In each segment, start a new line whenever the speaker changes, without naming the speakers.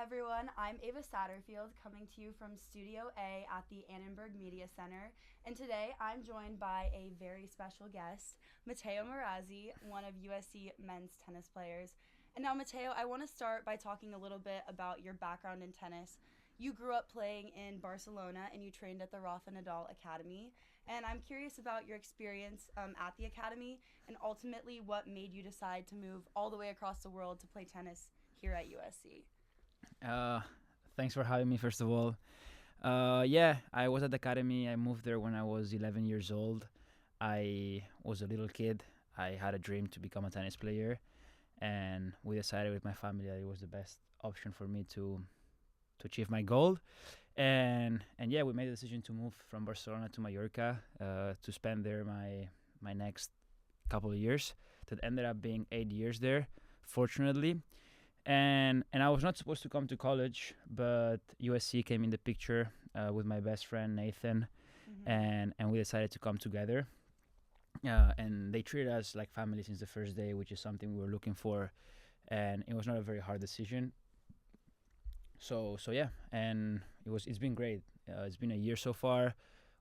everyone. I'm Ava Satterfield coming to you from Studio A at the Annenberg Media Center. And today I'm joined by a very special guest, Matteo Morazzi, one of USC men's tennis players. And now, Matteo, I want to start by talking a little bit about your background in tennis. You grew up playing in Barcelona and you trained at the Rafa Nadal Academy. And I'm curious about your experience at the academy and ultimately what made you decide to move all the way across the world to play tennis here at USC.
Uh, Thanks for having me, first of all. Yeah, I was at the academy. I moved there when I was 11 years old. I was a little kid. I had a dream to become a tennis player, and we decided with my family that it was the best option for me to achieve my goal. And yeah, we made the decision to move from Barcelona to Mallorca to spend there my next couple of years. That ended up being 8 years there, fortunately. And I was not supposed to come to college, but USC came in the picture with my best friend Nathan, and we decided to come together. And they treated us like family since the first day, which is something we were looking for, and it was not a very hard decision. So yeah, and it's been great. It's been a year so far.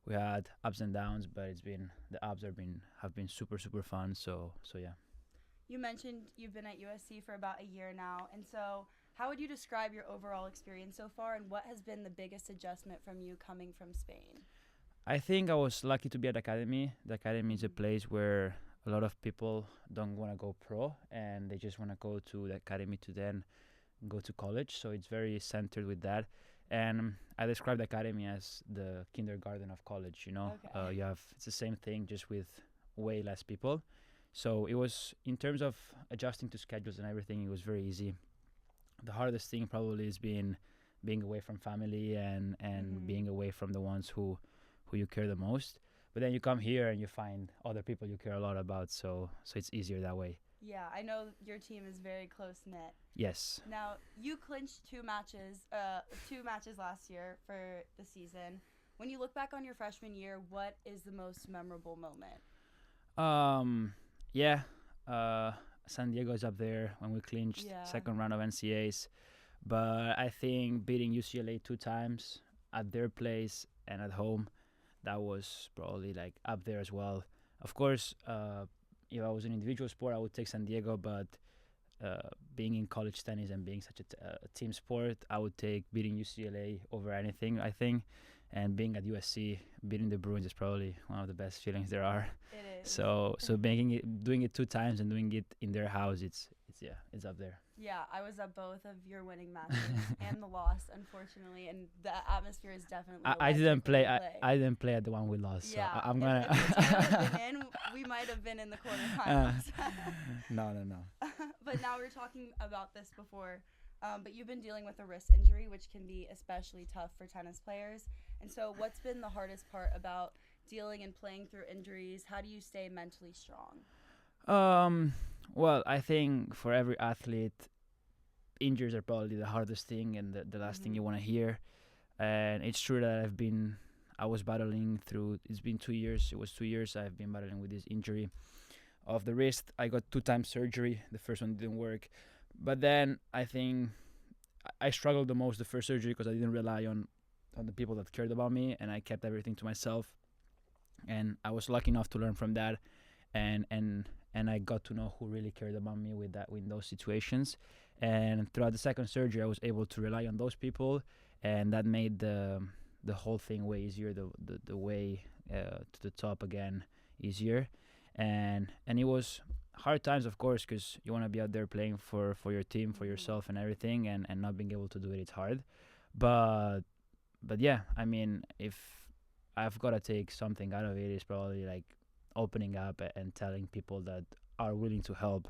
We had ups and downs, but the ups have been super fun. So yeah.
You mentioned you've been at USC for about a year now, and so how would you describe your overall experience so far, and what has been the biggest adjustment from you coming from Spain?
I think I was lucky to be at the academy. The academy is a place where a lot of people don't want to go pro, and they just want to go to the academy to then go to college. So it's very centered with that. And I describe the academy as the kindergarten of college.
Okay.
It's the same thing, just with way less people. So it was, in terms of adjusting to schedules and everything, it was very easy. The hardest thing probably is being away from family and being away from the ones who you care the most. But then you come here and you find other people you care a lot about, so it's easier that way.
Yeah, I know your team is very close knit.
Yes.
Now, you clinched two matches last year for the season. When you look back on your freshman year, what is the most memorable moment?
Yeah. San Diego's up there when we clinched
Yeah.
second round of NCAs. But I think beating UCLA 2 times at their place and at home, that was probably like up there as well. Of course, if I was an individual sport, I would take San Diego, but being in college tennis and being such a team sport, I would take beating UCLA over anything, I think. And being at USC, beating the Bruins is probably one of the best feelings there are.
It is.
So doing it 2 times and doing it in their house, it's up there.
Yeah, I was at both of your winning matches and the loss, unfortunately, and the atmosphere is definitely.
I didn't play. I didn't play at the one we lost.
Yeah,
so I'm gonna.
If the team had been in, we might have been in the quarterfinals.
No.
But now we were talking about this before. But you've been dealing with a wrist injury, which can be especially tough for tennis players. And so what's been the hardest part about dealing and playing through injuries? How do you stay mentally strong?
Well, I think for every athlete, injuries are probably the hardest thing and the last thing you want to hear. And it's true that I was battling through, it's been 2 years. It was 2 years I've been battling with this injury of the wrist. I got 2 times surgery. The first one didn't work. But then I think I struggled the most the first surgery because I didn't rely on the people that cared about me, and I kept everything to myself. And I was lucky enough to learn from that, and I got to know who really cared about me with those situations. And throughout the second surgery, I was able to rely on those people, and that made the whole thing way easier. The way to the top again easier, and it was hard times, of course, because you want to be out there playing for your team, for yourself and everything, and not being able to do it, it's hard. But yeah, I mean, if I've got to take something out of it, it's probably like opening up and telling people that are willing to help,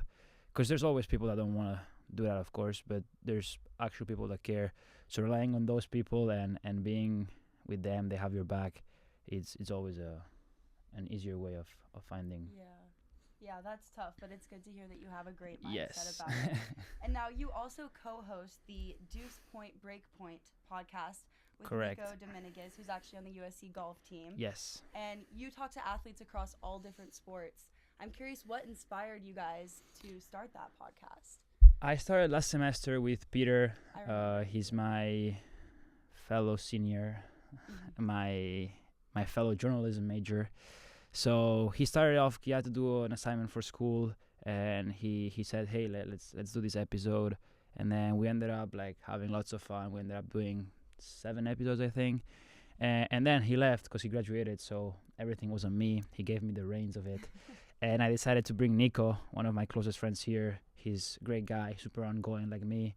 because there's always people that don't want to do that, of course, but there's actual people that care. So relying on those people and being with them, they have your back, it's always an easier way of finding.
Yeah, that's tough, but it's good to hear that you have a great mindset
Yes.
about it. And now you also co-host the Deuce Point Breakpoint podcast with
Correct.
Nico Dominguez, who's actually on the USC golf team.
Yes.
And you talk to athletes across all different sports. I'm curious what inspired you guys to start that podcast.
I started last semester with Peter.
I remember.
He's my fellow senior,
Mhm.
my fellow journalism major. So he started off. He had to do an assignment for school, and he said, "Hey, let's do this episode." And then we ended up like having lots of fun. We ended up doing 7 episodes, I think. And then he left because he graduated, so everything was on me. He gave me the reins of it. And I decided to bring Nico, one of my closest friends here. He's a great guy, super ongoing like me.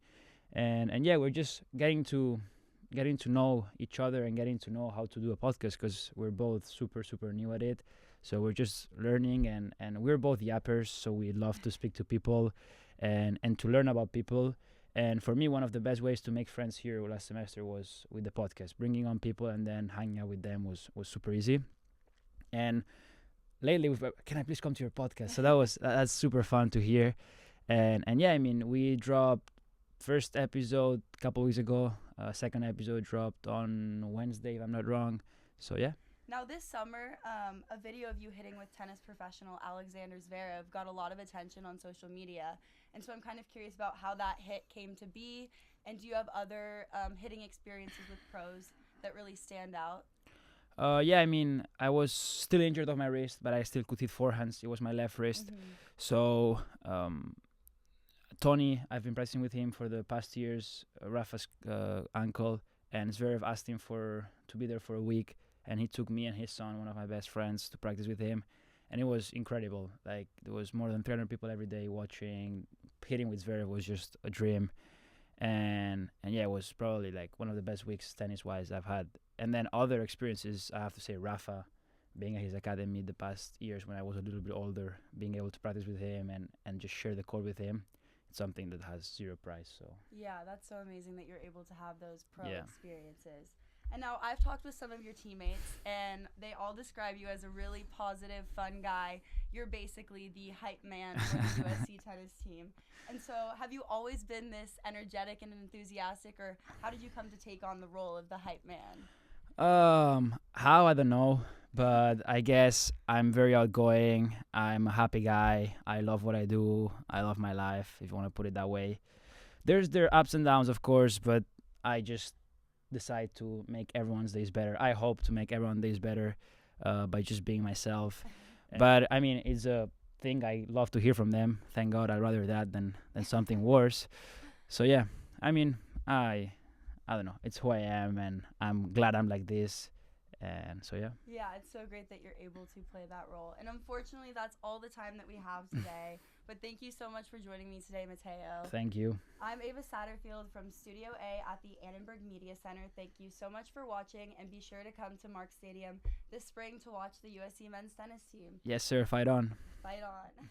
And yeah, we're just getting to know each other and getting to know how to do a podcast because we're both super new at it. So we're just learning, and we're both yappers, so we love to speak to people and to learn about people. And for me, one of the best ways to make friends here last semester was with the podcast. Bringing on people and then hanging out with them was super easy. And lately, can I please come to your podcast? So that's super fun to hear. And yeah, I mean, we dropped first episode a couple weeks ago. Second episode dropped on Wednesday, if I'm not wrong. So yeah.
Now this summer, a video of you hitting with tennis professional Alexander Zverev got a lot of attention on social media. And so I'm kind of curious about how that hit came to be. And do you have other hitting experiences with pros that really stand out?
Yeah, I mean, I was still injured on my wrist, but I still could hit forehands. It was my left wrist. So Tony, I've been practicing with him for the past years. Rafa's uncle, and Zverev asked him to be there for a week, and he took me and his son, one of my best friends, to practice with him, and it was incredible. Like there was more than 300 people every day watching. Hitting with Zverev was just a dream, and yeah, it was probably like one of the best weeks tennis wise I've had. And then other experiences, I have to say, Rafa, being at his academy the past years when I was a little bit older, being able to practice with him and just share the court with him, it's something that has zero price. So
Yeah, that's so amazing that you're able to have those pro
Yeah.
experiences. And now I've talked with some of your teammates, and they all describe you as a really positive, fun guy. You're basically the hype man for the USC tennis team. And so have you always been this energetic and enthusiastic, or how did you come to take on the role of the hype man?
How I don't know, but I guess I'm very outgoing. I'm a happy guy. I love what I do. I love my life, if you want to put it that way. There are ups and downs, of course, but I just decide to make everyone's days better. I hope to make everyone's days better by just being myself. But I mean, it's a thing I love to hear from them. Thank God, I'd rather that than something worse. So yeah, I mean, I don't know. It's who I am, and I'm glad I'm like this. And so yeah.
Yeah, it's so great that you're able to play that role. And unfortunately, that's all the time that we have today. But thank you so much for joining me today, Matteo.
Thank you.
I'm Ava Satterfield from Studio A at the Annenberg Media Center. Thank you so much for watching, and be sure to come to Mark Stadium this spring to watch the USC men's tennis team.
Yes, sir. Fight on.
Fight on.